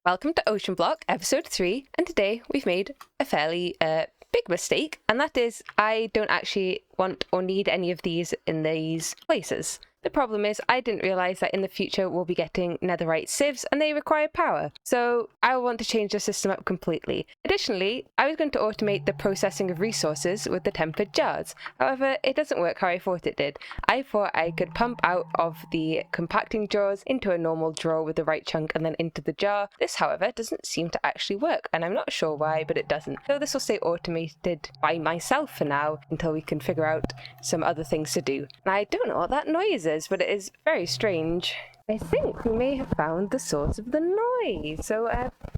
Welcome to Oceanblock, episode 3, and today we've made a fairly big mistake, and that is I don't actually want or need any of these in these places. The problem is I didn't realise that in the future we'll be getting netherite sieves and they require power, so I want to change the system up completely. Additionally, I was going to automate the processing of resources with the tempered jars. However, it doesn't work how I thought it did. I thought I could pump out of the compacting drawers into a normal drawer with the right chunk and then into the jar. This, however, doesn't seem to actually work, and I'm not sure why, but it doesn't. So this will stay automated by myself for now until we can figure out some other things to do. And I don't know what that noise is, but it is very strange. I think we may have found the source of the noise, so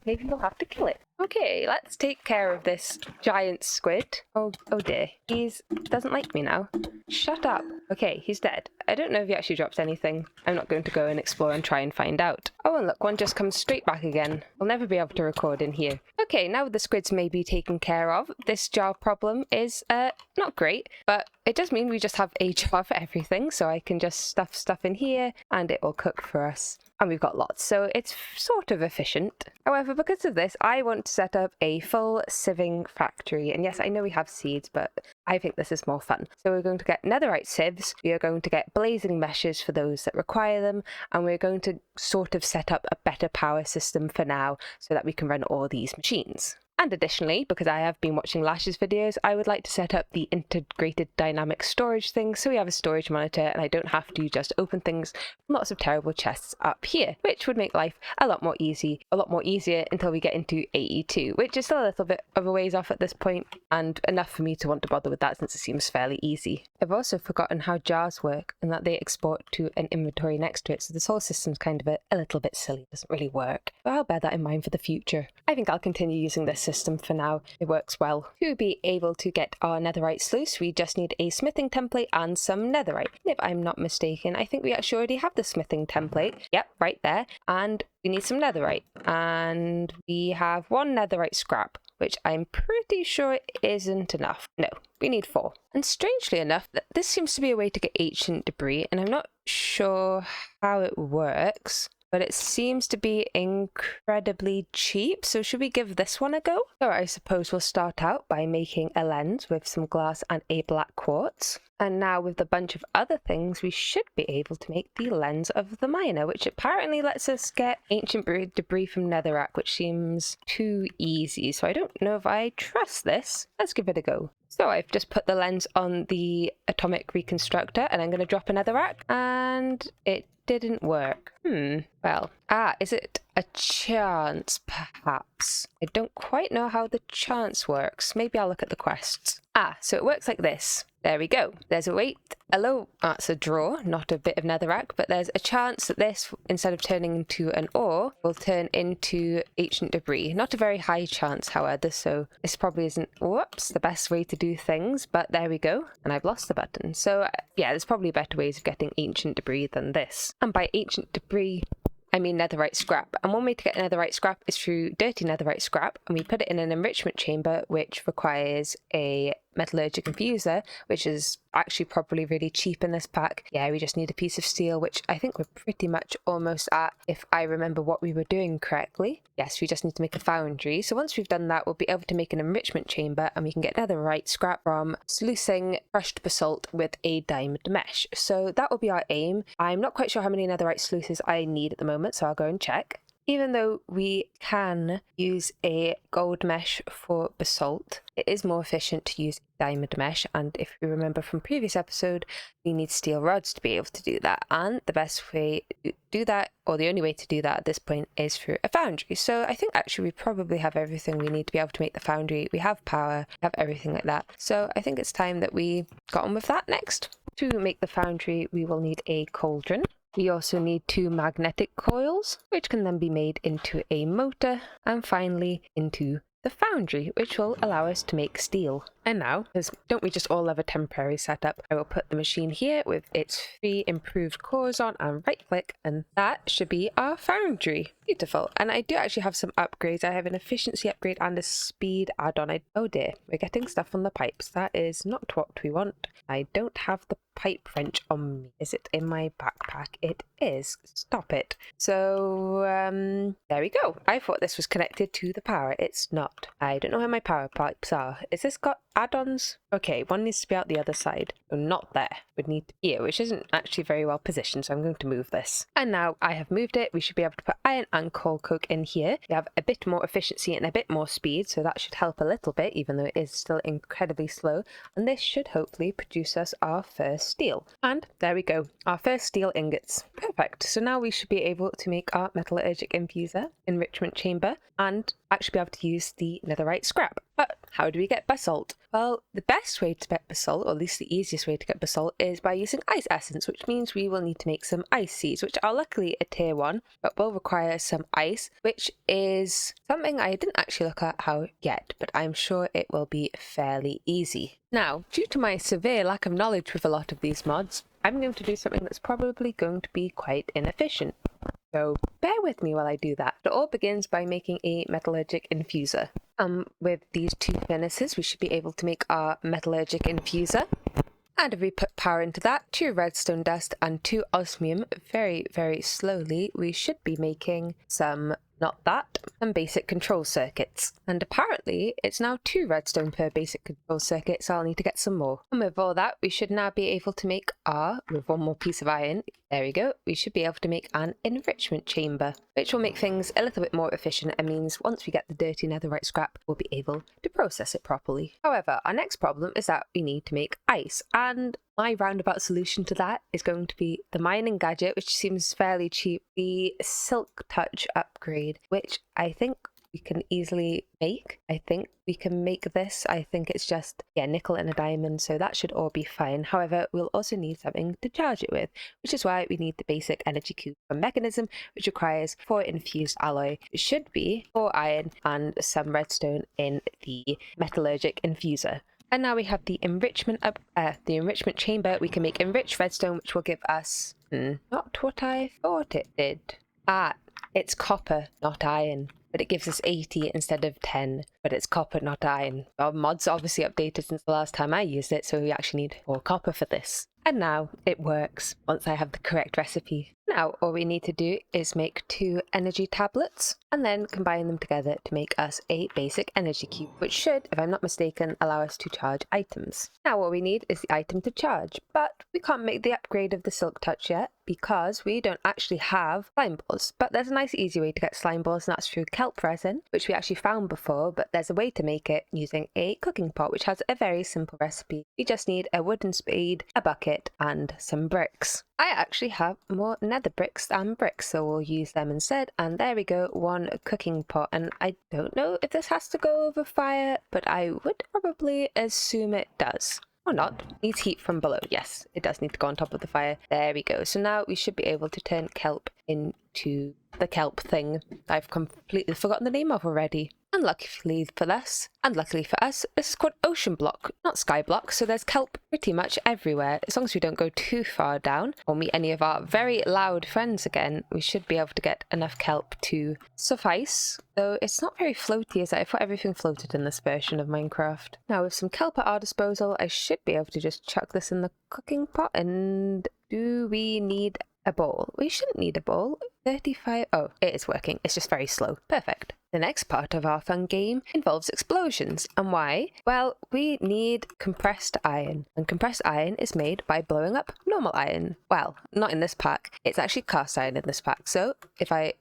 maybe we'll have to kill it. Okay, let's take care of this giant squid. Oh dear, he doesn't like me now. Shut up. Okay, he's dead. I don't know if he actually dropped anything. I'm not going to go and explore and try and find out. Oh, and look, one just comes straight back again. We'll never be able to record in here. Okay, now the squids may be taken care of. This jar problem is not great, but it does mean we just have a jar for everything, so I can just stuff stuff in here and it will cook for us. And we've got lots, so it's sort of efficient. However, because of this, I want to set up a full sieving factory. And yes, I know we have seeds, but I think this is more fun. So we're going to get netherite sieves, we are going to get blazing meshes for those that require them, and we're going to sort of set up a better power system for now so that we can run all these machines. And additionally, because I have been watching Lash's videos, I would like to set up the integrated dynamic storage thing so we have a storage monitor and I don't have to just open things from lots of terrible chests up here, which would make life a lot more easier until we get into AE2, which is still a little bit of a ways off at this point, and enough for me to want to bother with that since it seems fairly easy. I've also forgotten how jars work and that they export to an inventory next to it, so this whole system's kind of a little bit silly, it doesn't really work. But I'll bear that in mind for the future. I think I'll continue using this system for now. It works well. To be able to get our netherite sluice, we just need a smithing template and some netherite. If I'm not mistaken, I think we actually already have the smithing template. Yep, right there. And we need some netherite. And we have one netherite scrap, which I'm pretty sure isn't enough. No, we need 4. And strangely enough, this seems to be a way to get ancient debris, and I'm not sure how it works, but it seems to be incredibly cheap, so should we give this one a go? So I suppose we'll start out by making a lens with some glass and a black quartz. And now with a bunch of other things, we should be able to make the lens of the miner, which apparently lets us get ancient debris from netherrack, which seems too easy. So I don't know if I trust this. Let's give it a go. So I've just put the lens on the atomic reconstructor and I'm going to drop a netherrack, and it didn't work. Well, is it a chance perhaps? I don't quite know how the chance works. Maybe I'll look at the quests. So it works like this. There we go. There's it's a draw, not a bit of netherrack, but there's a chance that this, instead of turning into an ore, will turn into ancient debris. Not a very high chance, however, so this probably isn't, the best way to do things, but there we go. And I've lost the button. So yeah, there's probably better ways of getting ancient debris than this. And by ancient debris, I mean netherite scrap. And one way to get netherite scrap is through dirty netherite scrap, and we put it in an enrichment chamber, which requires a metallurgic infuser, which is actually probably really cheap in this pack. Yeah, we just need a piece of steel, which I think we're pretty much almost at, if I remember what we were doing correctly. Yes, we just need to make a foundry. So once we've done that, we'll be able to make an enrichment chamber, and we can get netherite scrap from sluicing crushed basalt with a diamond mesh. So that will be our aim. I'm not quite sure how many netherite sluices I need at the moment, so I'll go and check. Even though we can use a gold mesh for basalt, it is more efficient to use diamond mesh, and if you remember from previous episode, we need steel rods to be able to do that, and the best way to do that, or the only way to do that at this point, is through a foundry. So I think actually we probably have everything we need to be able to make the foundry. We have power, we have everything like that, so I think it's time that we got on with that next. To make the foundry, we will need a cauldron. We also need 2 magnetic coils, which can then be made into a motor, and finally into the foundry, which will allow us to make steel. And now, because don't we just all have a temporary setup, I will put the machine here with its 3 improved cores on and right click, and that should be our foundry. Beautiful. And I do actually have some upgrades. I have an efficiency upgrade and a speed add-on. Oh dear, we're getting stuff on the pipes. That is not what we want. I don't have the pipe wrench on me. Is it in my backpack? It is. Stop it. So, there we go. I thought this was connected to the power. It's not. I don't know where my power pipes are. Is this got add-ons? Okay, one needs to be out the other side. So not there. Would need to be here, which isn't actually very well positioned, so I'm going to move this. And now I have moved it. We should be able to put iron and coal coke in here. We have a bit more efficiency and a bit more speed, so that should help a little bit, even though it is still incredibly slow. And this should hopefully produce us our first steel. And there we go, our first steel ingots. Perfect. So now we should be able to make our metallurgic infuser, enrichment chamber, and actually be able to use the netherite scrap. But how do we get basalt? Well, the best way to get basalt, or at least the easiest way to get basalt, is by using ice essence, which means we will need to make some ice seeds, which are luckily a tier 1, but will require some ice, which is something I didn't actually look at how yet, but I'm sure it will be fairly easy. Now, due to my severe lack of knowledge with a lot of these mods, I'm going to do something that's probably going to be quite inefficient. So bear with me while I do that. It all begins by making a metallurgic infuser. With these 2 furnaces, we should be able to make our metallurgic infuser. And if we put power into that, 2 redstone dust and 2 osmium, very, very slowly, we should be making some basic control circuits. And apparently it's now 2 redstone per basic control circuit, so I'll need to get some more. And with all that, we should now be able to make with 1 more piece of iron, there we go, we should be able to make an enrichment chamber, which will make things a little bit more efficient and means once we get the dirty netherite scrap, we'll be able to process it properly. However, our next problem is that we need to make ice, and my roundabout solution to that is going to be the mining gadget, which seems fairly cheap, the Silk Touch upgrade, which I think we can easily make. I think we can make this. I think it's just, nickel and a diamond, so that should all be fine. However, we'll also need something to charge it with, which is why we need the basic energy cube from mechanism, which requires 4 infused alloy. It should be 4 iron and some redstone in the metallurgic infuser. And now we have the enrichment chamber. We can make enriched redstone, which will give us not what I thought it did. It's copper, not iron, but it gives us 80 instead of 10. But it's copper, not iron. Our mod's obviously updated since the last time I used it, so we actually need 4 copper for this. And now it works once I have the correct recipe. Now all we need to do is make 2 energy tablets and then combine them together to make us a basic energy cube, which should, if I'm not mistaken, allow us to charge items. Now all we need is the item to charge, but we can't make the upgrade of the Silk Touch yet because we don't actually have slime balls. But there's a nice easy way to get slime balls, and that's through kelp resin, which we actually found before, but there's a way to make it using a cooking pot, which has a very simple recipe. We just need a wooden spade, a bucket, and some bricks. I actually have more nether bricks than bricks, so we'll use them instead. And there we go, 1 cooking pot. And I don't know if this has to go over fire, but I would probably assume it does. Or not. Needs heat from below. Yes, it does need to go on top of the fire. There we go. So now we should be able to turn kelp into the kelp thing I've completely forgotten the name of already. Unluckily for us, this is called Oceanblock, not Skyblock, so there's kelp pretty much everywhere. As long as we don't go too far down or meet any of our very loud friends again, we should be able to get enough kelp to suffice. Though it's not very floaty, is it? I thought everything floated in this version of Minecraft. Now with some kelp at our disposal, I should be able to just chuck this in the cooking pot. And do we need a bowl? We shouldn't need a bowl. 35. Oh, it is working. It's just very slow. Perfect. The next part of our fun game involves explosions. And why? Well, we need compressed iron. And compressed iron is made by blowing up normal iron. Well, not in this pack. It's actually cast iron in this pack. So let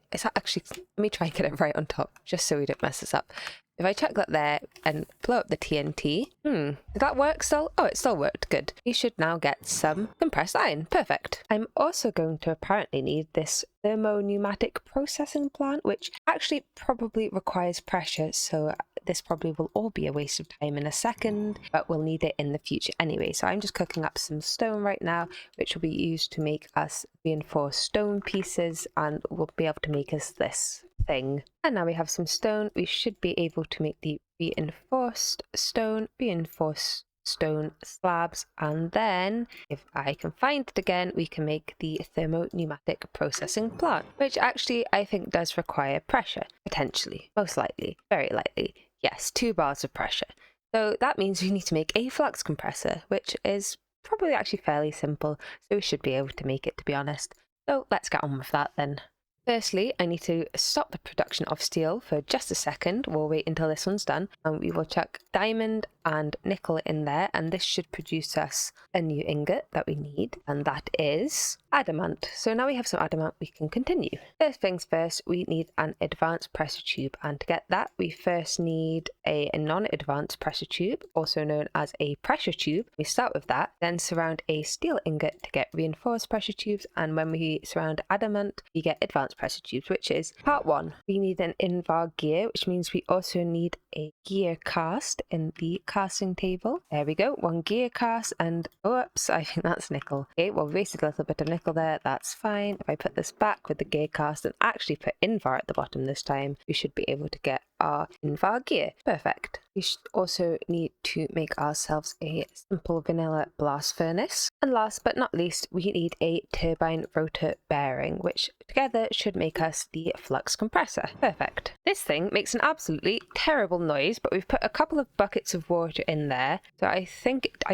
me try and get it right on top, just so we don't mess this up. If I chuck that there and blow up the TNT, did that work still? Oh, it still worked, good. We should now get some compressed iron, perfect. I'm also going to apparently need this thermo-pneumatic processing plant, which actually probably requires pressure, so this probably will all be a waste of time in a second, but we'll need it in the future anyway. So I'm just cooking up some stone right now, which will be used to make us reinforced stone pieces, and we'll be able to make us this thing. And now we have some stone, we should be able to make the reinforced stone slabs, and then if I can find it again, we can make the thermo-pneumatic processing plant, which actually I think does require pressure, potentially, most likely, very likely. Yes, 2 bars of pressure. So that means we need to make a flux compressor, which is probably actually fairly simple, so we should be able to make it, to be honest. So let's get on with that then. Firstly, I need to stop the production of steel for just a second. We'll wait until this one's done, and we will chuck diamond and nickel in there, and this should produce us a new ingot that we need, and that is adamant. So now we have some adamant, we can continue. First things first, we need an advanced pressure tube, and to get that we first need a non-advanced pressure tube, also known as a pressure tube. We start with that, then surround a steel ingot to get reinforced pressure tubes, and when we surround adamant we get advanced pressure tubes, which is part 1. We need an invar gear, which means we also need a gear cast in the casting table. There we go, 1 gear cast, and oops, I think that's nickel. Okay, well, we wasted a little bit of nickel there, that's fine. If I put this back with the gear cast and actually put invar at the bottom this time, we should be able to get our invar gear. Perfect. We should also need to make ourselves a simple vanilla blast furnace. And last but not least, we need a turbine rotor bearing, which together should make us the flux compressor. Perfect. This thing makes an absolutely terrible noise, but we've put a couple of buckets of water in there. So I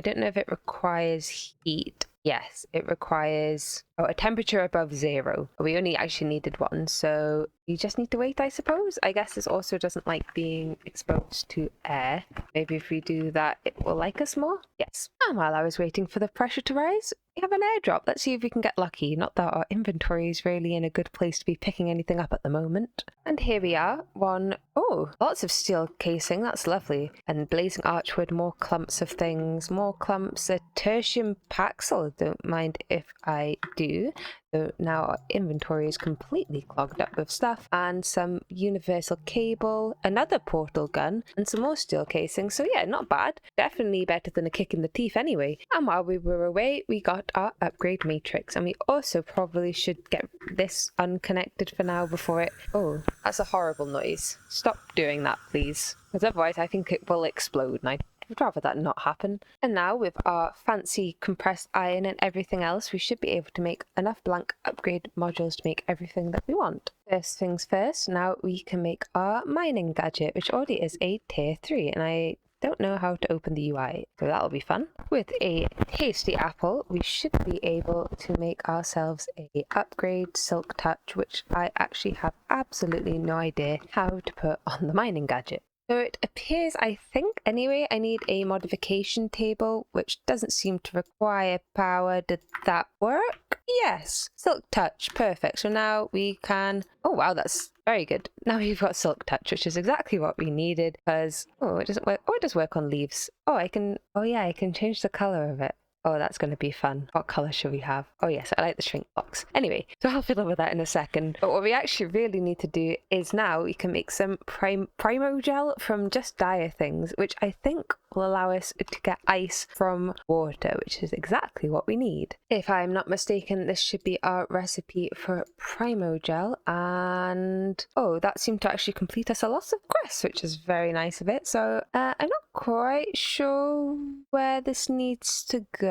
don't know if it requires heat. Yes, it requires a temperature above 0. We only actually needed 1, so you just need to wait, I suppose. I guess this also doesn't like being exposed to air. Maybe if we do that, it will like us more. Yes. And while I was waiting for the pressure to rise, we have an airdrop. Let's see if we can get lucky. Not that our inventory is really in a good place to be picking anything up at the moment. And here we are. Oh, lots of steel casing. That's lovely. And blazing archwood, more clumps of things, more clumps. A tertium paxel. Don't mind if I do. So now our inventory is completely clogged up with stuff, and some universal cable, another portal gun, and some more steel casing. So yeah, not bad. Definitely better than a kick in the teeth anyway. And while we were away, we got our upgrade matrix, and we also probably should get this unconnected for now before it... Oh, that's a horrible noise. Stop doing that, please. Because otherwise I think it will explode, and I'd rather that not happen. And now with our fancy compressed iron and everything else, we should be able to make enough blank upgrade modules to make everything that we want. First things first, now we can make our mining gadget, which already is a tier 3, and I don't know how to open the UI, so that'll be fun. With a tasty apple, we should be able to make ourselves a upgrade silk touch, which I actually have absolutely no idea how to put on the mining gadget. So it appears, I think, anyway, I need a modification table, which doesn't seem to require power. Did that work? Yes. Silk touch. Perfect. So now we can... Oh, wow, that's very good. Now we've got silk touch, which is exactly what we needed, because... Oh, it doesn't work. Oh, it does work on leaves. Oh, I can... Oh, yeah, I can change the color of it. Oh, that's going to be fun. What colour should we have? Oh yes, I like the shrink box. Anyway, so I'll fiddle with that in a second. But what we actually really need to do is now we can make some primo gel from JustSnockThings, which I think will allow us to get ice from water, which is exactly what we need. If I'm not mistaken, this should be our recipe for primo gel, and oh, that seemed to actually complete us a lot of quests, which is very nice of it. So I'm not quite sure where this needs to go.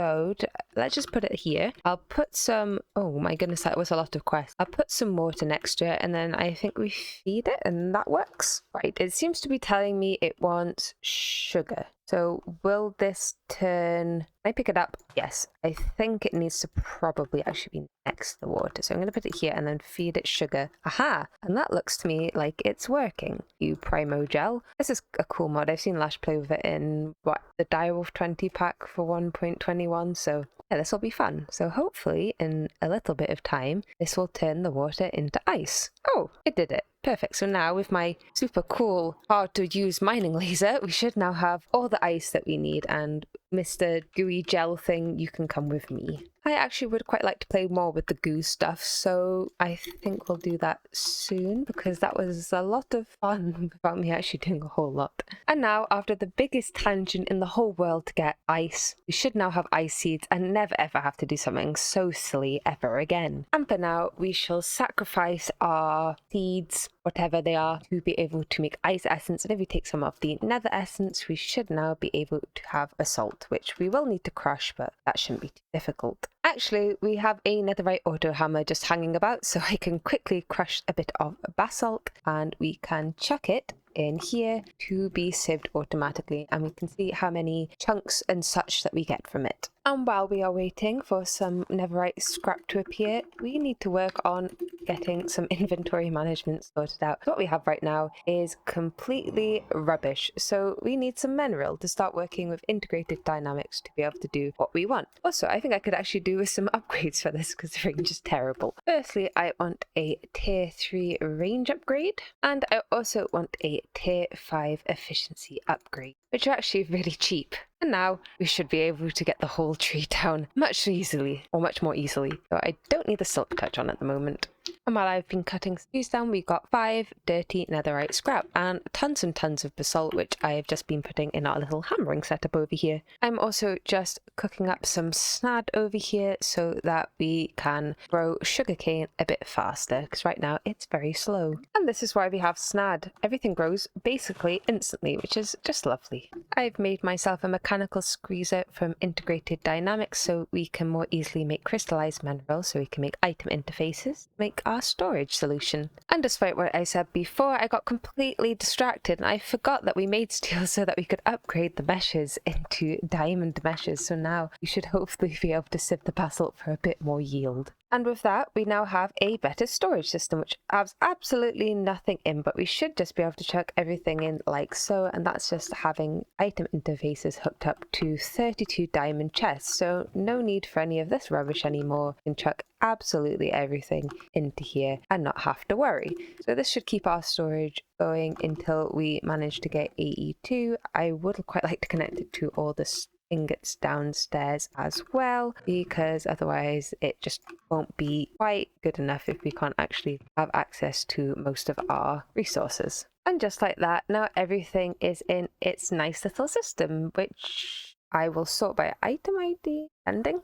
Let's just put it here. I'll put some... Oh my goodness, that was a lot of quests. I'll put some water next to it, and then I think we feed it, and that works. Right, it seems to be telling me it wants sugar. So will this turn... Can I pick it up? Yes. I think it needs to probably actually be next to the water. So I'm going to put it here and then feed it sugar. Aha! And that looks to me like it's working. You Primo Gel. This is a cool mod. I've seen Lash play with it in, the Direwolf 20 pack for 1.21. So yeah, this will be fun. So hopefully in a little bit of time, this will turn the water into ice. Oh, it did it. Perfect. So now with my super cool, hard to use mining laser, we should now have all the ice that we need, and Mr. Gooey Gel thing, you can come with me. I actually would quite like to play more with the goo stuff, so I think we'll do that soon, because that was a lot of fun without me actually doing a whole lot. And now, after the biggest tangent in the whole world to get ice, we should now have ice seeds and never ever have to do something so silly ever again. And for now, we shall sacrifice our seeds, whatever they are, to be able to make ice essence. And if we take some of the nether essence, we should now be able to have a salt, which we will need to crush, but that shouldn't be too difficult. Actually, we have a netherite auto hammer just hanging about, so I can quickly crush a bit of basalt, and we can chuck it in here to be sieved automatically, and we can see how many chunks and such that we get from it. And while we are waiting for some netherite scrap to appear, we need to work on getting some inventory management sorted out. What we have right now is completely rubbish, so we need some mineral to start working with integrated dynamics to be able to do what we want. Also, I think I could actually do with some upgrades for this because the range is terrible. Firstly, I want a tier 3 range upgrade, and I also want a tier 5 efficiency upgrade, which are actually really cheap. And now we should be able to get the whole tree down much more easily. So I don't need the silk touch on at the moment. And while I've been cutting trees down, we got 5 dirty netherite scrap and tons and tons of basalt, which I've just been putting in our little hammering setup over here. I'm also just cooking up some snad over here so that we can grow sugarcane a bit faster, because right now it's very slow. And this is why we have snad. Everything grows basically instantly, which is just lovely. I've made myself a mechanical squeezer from integrated dynamics so we can more easily make crystallized minerals, so we can make item interfaces, make our storage solution. And despite what I said before, I got completely distracted and I forgot that we made steel so that we could upgrade the meshes into diamond meshes. So now we should hopefully be able to sieve the basalt for a bit more yield. And with that, we now have a better storage system, which has absolutely nothing in, but we should just be able to chuck everything in like so, and that's just having item interfaces hooked up to 32 diamond chests, so no need for any of this rubbish anymore. You can chuck absolutely everything into here and not have to worry. So this should keep our storage going until we manage to get AE2. I would quite like to connect it to all the ingots downstairs as well, because otherwise it just won't be quite good enough if we can't actually have access to most of our resources. And just like that, now everything is in its nice little system, which I will sort by item ID. Descending?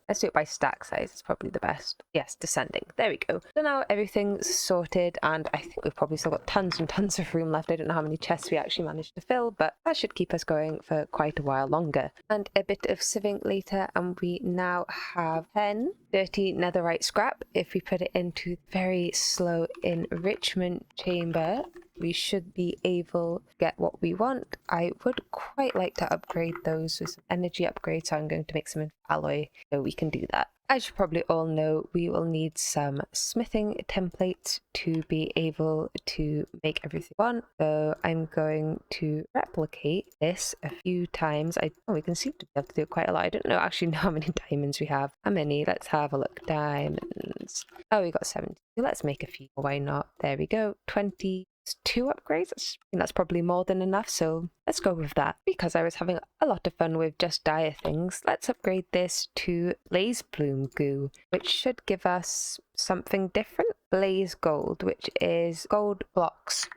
Let's do it by stack size. It's probably the best. Yes, descending. There we go. So now everything's sorted, and I think we've probably still got tons and tons of room left. I don't know how many chests we actually managed to fill, but that should keep us going for quite a while longer. And a bit of sieving later, and we now have 10 dirty netherite scrap. If we put it into very slow enrichment chamber, we should be able to get what we want. I would quite like to upgrade those with some energy upgrades, so I'm going to make some alloy so we can do that. As you probably all know, we will need some smithing templates to be able to make everything we want. So I'm going to replicate this a few times. We can seem to be able to do quite a lot. I don't actually know how many diamonds we have. How many? Let's have a look. Diamonds. Oh, we got 70. Let's make a few. Why not? There we go. 20. 2 upgrades. I think that's probably more than enough, so let's go with that. Because I was having a lot of fun with JustSnockThings, let's upgrade this to Blaze Bloom Goo, which should give us something different. Blaze Gold, which is gold blocks.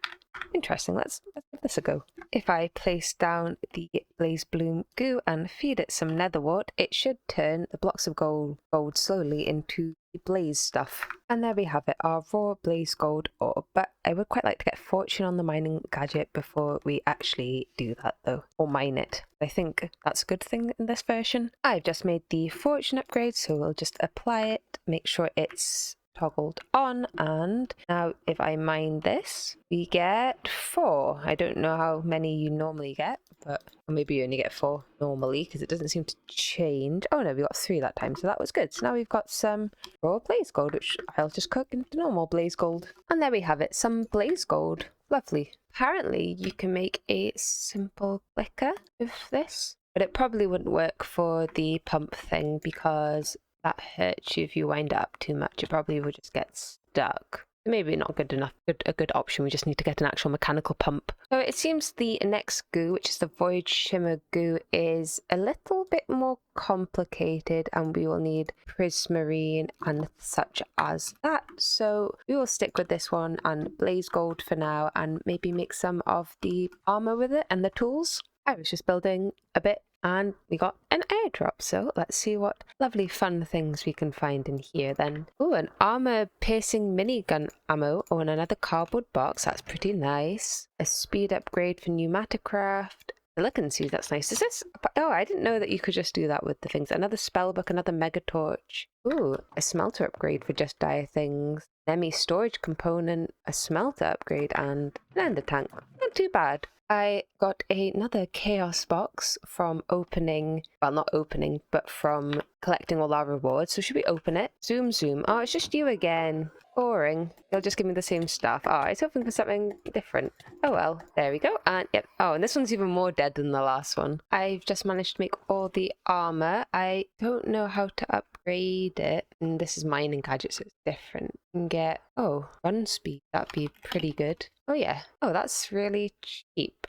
Interesting, let's give this a go. If I place down the Blaze Bloom Goo and feed it some nether wart, it should turn the blocks of gold slowly into blaze stuff. And there we have it, our raw blaze gold ore. But I would quite like to get fortune on the mining gadget before we actually do that though, or mine it. I think that's a good thing in this version. I've just made the fortune upgrade, so we'll just apply it, make sure it's toggled on, and now if I mine this, we get 4. I don't know how many you normally get, but maybe you only get 4 normally because it doesn't seem to change. Oh no, we got 3 that time, so that was good. So now we've got some raw blaze gold, which I'll just cook into normal blaze gold. And there we have it, some blaze gold. Lovely. Apparently you can make a simple clicker with this, but it probably wouldn't work for the pump thing because that hurts you if you wind it up too much. It probably will just get stuck. Maybe not good enough, a good option. We just need to get an actual mechanical pump. So it seems the next goo, which is the Void Shimmer goo, is a little bit more complicated and we will need prismarine and such as that. So we will stick with this one and blaze gold for now and maybe make some of the armor with it and the tools. I was just building a bit and we got an airdrop, so let's see what lovely fun things we can find in here then. Oh, an armor piercing minigun ammo on another cardboard box, that's pretty nice. A speed upgrade for pneumaticraft. Silicon seeds, that's nice. Is this? Oh, I didn't know that you could just do that with the things. Another spellbook, another mega torch. Ooh, a smelter upgrade for JustSnockThings. Nemi storage component, a smelter upgrade, and an ender tank. Not too bad. I got another chaos box from opening, well, not opening, but from collecting all our rewards. So should we open it? Zoom, zoom. Oh, it's just you again. Boring. They'll just give me the same stuff. Oh, I was hoping for something different. Oh well, there we go. And yep. Oh, and this one's even more dead than the last one. I've just managed to make all the armor. I don't know how to upgrade it. And this is mining gadgets, so it's different. You can get, oh, run speed. That'd be pretty good. Oh yeah. Oh, that's really cheap.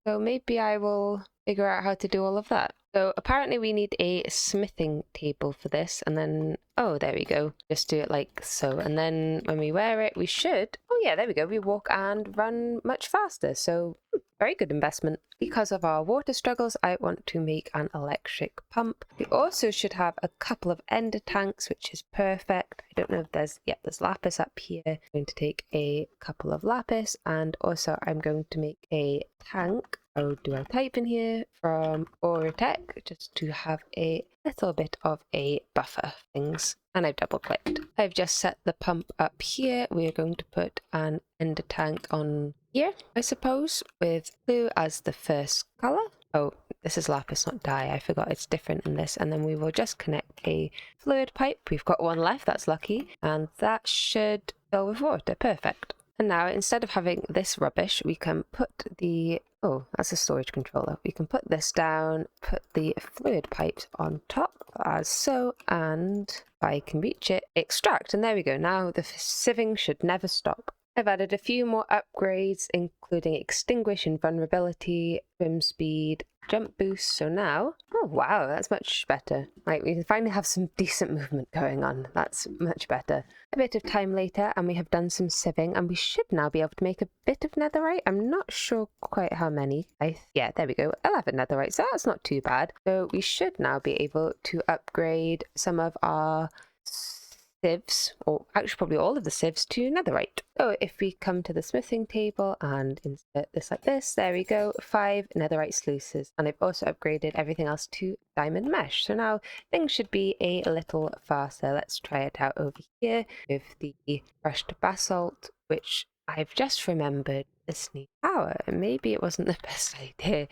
So maybe I will figure out how to do all of that. So apparently we need a smithing table for this, and then, oh, there we go. Just do it like so. And then when we wear it, we should, oh yeah, there we go. We walk and run much faster. So very good investment. Because of our water struggles, I want to make an electric pump. We also should have a couple of ender tanks, which is perfect. I don't know if there's, yep, there's lapis up here. I'm going to take a couple of lapis, and also I'm going to make a tank. Oh, do I type in here from Orotech just to have a little bit of a buffer things. And I've double clicked. I've just set the pump up here. We're going to put an ender tank on here, I suppose, with blue as the first color. Oh, this is lapis, not dye. I forgot it's different in this. And then we will just connect a fluid pipe. We've got one left, that's lucky. And that should fill with water. Perfect. And now, instead of having this rubbish, we can put the, oh, that's a storage controller. We can put this down, put the fluid pipes on top, as so, and if I can reach it, extract. And there we go. Now the sieving should never stop. I've added a few more upgrades, including extinguish invulnerability, swim speed, jump boost. So now, oh wow, that's much better. Right, we finally have some decent movement going on. That's much better. A bit of time later, and we have done some sieving, and we should now be able to make a bit of netherite. I'm not sure quite how many. Yeah, there we go. 11 netherite, so that's not too bad. So we should now be able to upgrade some of our sieves, or actually probably all of the sieves, to netherite. So if we come to the smithing table and insert this like this, there we go, 5 netherite sluices. And I've also upgraded everything else to diamond mesh. So now things should be a little faster. Let's try it out over here with the crushed basalt, which I've just remembered this needs power. And maybe it wasn't the best idea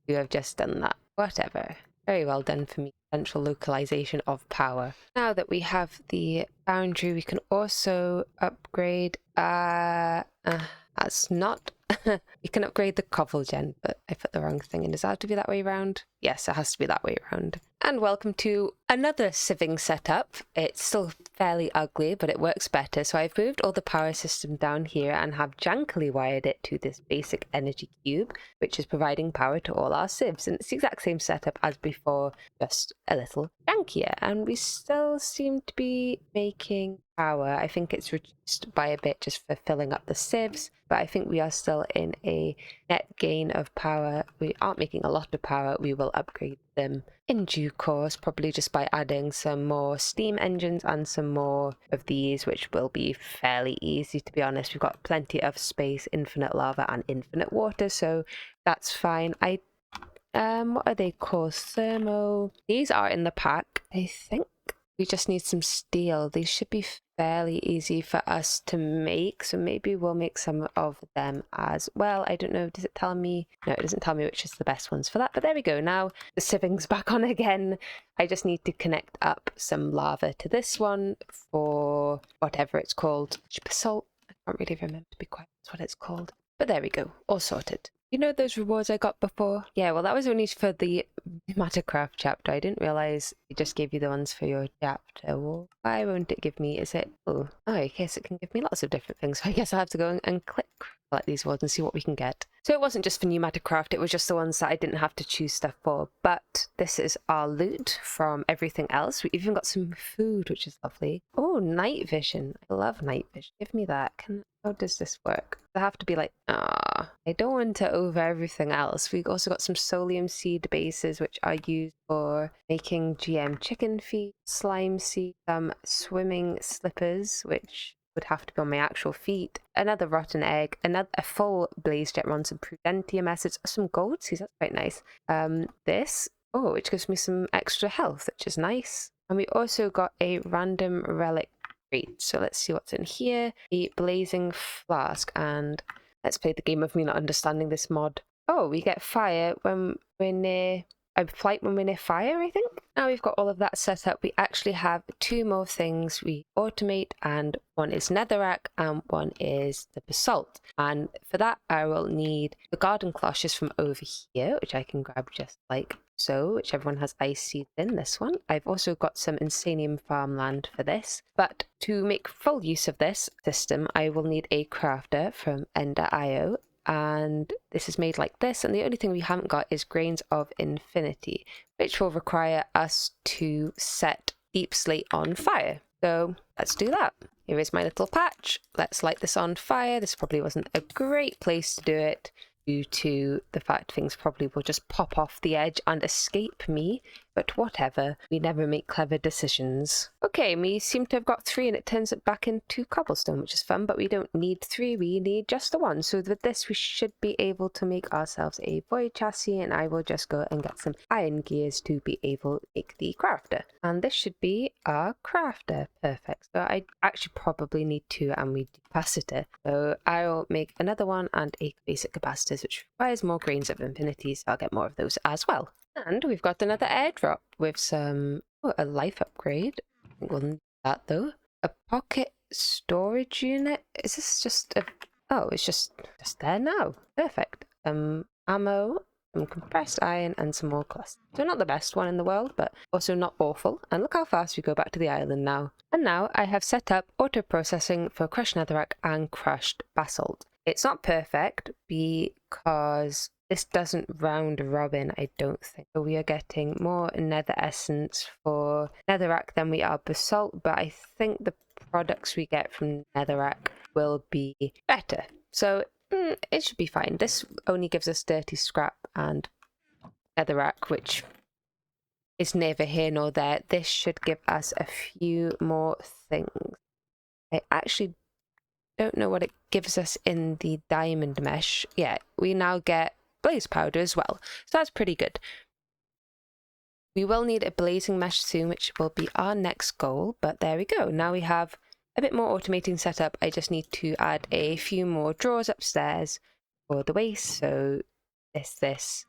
to have just done that. Whatever. Very well done for me. Central localization of power. Now that we have the foundry, we can also upgrade, that's not, you can upgrade the cobble gen, but I put the wrong thing in. Does that have to be that way around? Yes, it has to be that way around. And welcome to another sieving setup. It's still fairly ugly, but it works better. So I've moved all the power system down here and have jankily wired it to this basic energy cube, which is providing power to all our sieves. And it's the exact same setup as before, just a little jankier. And we still seem to be making power. I think it's reduced by a bit just for filling up the sieves, but I think we are still in a net gain of power. We aren't making a lot of power. We will upgrade them in due course, probably just by adding some more steam engines and some more of these, which will be fairly easy, to be honest. We've got plenty of space, infinite lava and infinite water, so that's fine. What are they called? Thermo. These are in the pack, I think. We just need some steel. These should be fairly easy for us to make, so maybe we'll make some of them as well. I don't know, does it tell me? No, it doesn't tell me which is the best ones for that, but there we go. Now the sieving's back on again. I just need to connect up some lava to this one for whatever it's called. Basalt? I can't really remember, to be quite honest, what it's called. But there we go, all sorted. You know those rewards I got before? Yeah, well, that was only for the Mattercraft chapter. I didn't realize it just gave you the ones for your chapter. Well, why won't it give me, is it? Oh, I guess it can give me lots of different things. So I guess I'll have to go and click like these ones and see what we can get. So it wasn't just for new Mattercraft, it was just the ones that I didn't have to choose stuff for. But this is our loot from everything else. We even got some food, which is lovely. Oh, night vision. I love night vision. Give me that. How does this work? I have to be like, I don't want to over everything else. We also got some solium seed bases, which are used for making GM chicken feet, slime seed, some swimming slippers, which would have to be on my actual feet, another rotten egg, a full blaze jet on some prudentium essence, some gold seeds, that's quite nice. This, which gives me some extra health, which is nice. And we also got a random relic. So let's see what's in here. A blazing flask, and let's play the game of me not understanding this mod. Oh, we get fire when we're near... flight when we're near fire, I think. Now we've got all of that set up, we actually have 2 more things we automate, and one is netherrack and one is the basalt. And for that I will need the garden cloches from over here, which I can grab just like so, which everyone has ice seeds in, this one. I've also got some insanium farmland for this, but to make full use of this system I will need a crafter from Ender.io, and this is made like this, and the only thing we haven't got is grains of infinity, which will require us to set deep slate on fire. So let's do that. Here is my little patch. Let's light this on fire. This probably wasn't a great place to do it due to the fact things probably will just pop off the edge and escape me, but whatever, we never make clever decisions. Okay, we seem to have got 3 and it turns it back into cobblestone, which is fun, but we don't need 3, we need just the 1. So with this we should be able to make ourselves a void chassis, and I will just go and get some iron gears to be able to make the crafter. And this should be our crafter. Perfect. So I actually probably need 2 and we capacitor. So I'll make another one and a basic capacitor, which requires more grains of infinity, so I'll get more of those as well. And we've got another airdrop with some... oh, a life upgrade. We'll need that though. A pocket storage unit. Is this just a... oh, it's just there now. Perfect. Ammo, some compressed iron, and some more clusters. So not the best one in the world, but also not awful. And look how fast we go back to the island now. And now I have set up auto processing for crushed netherrack and crushed basalt. It's not perfect because this doesn't round robin, I don't think. So we are getting more nether essence for netherrack than we are basalt, but I think the products we get from netherrack will be better. So it should be fine. This only gives us dirty scrap and netherrack, which is neither here nor there. This should give us a few more things. I actually don't know what it gives us in the diamond mesh. Yeah, we now get blaze powder as well, so that's pretty good. We will need a blazing mesh soon, which will be our next goal, but there we go. Now we have a bit more automating set up. I just need to add a few more drawers upstairs for the waste. So this,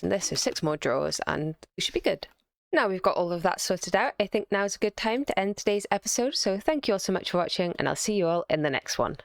and this. So 6 more drawers and we should be good. Now we've got all of that sorted out, I think now's a good time to end today's episode. So thank you all so much for watching, and I'll see you all in the next one.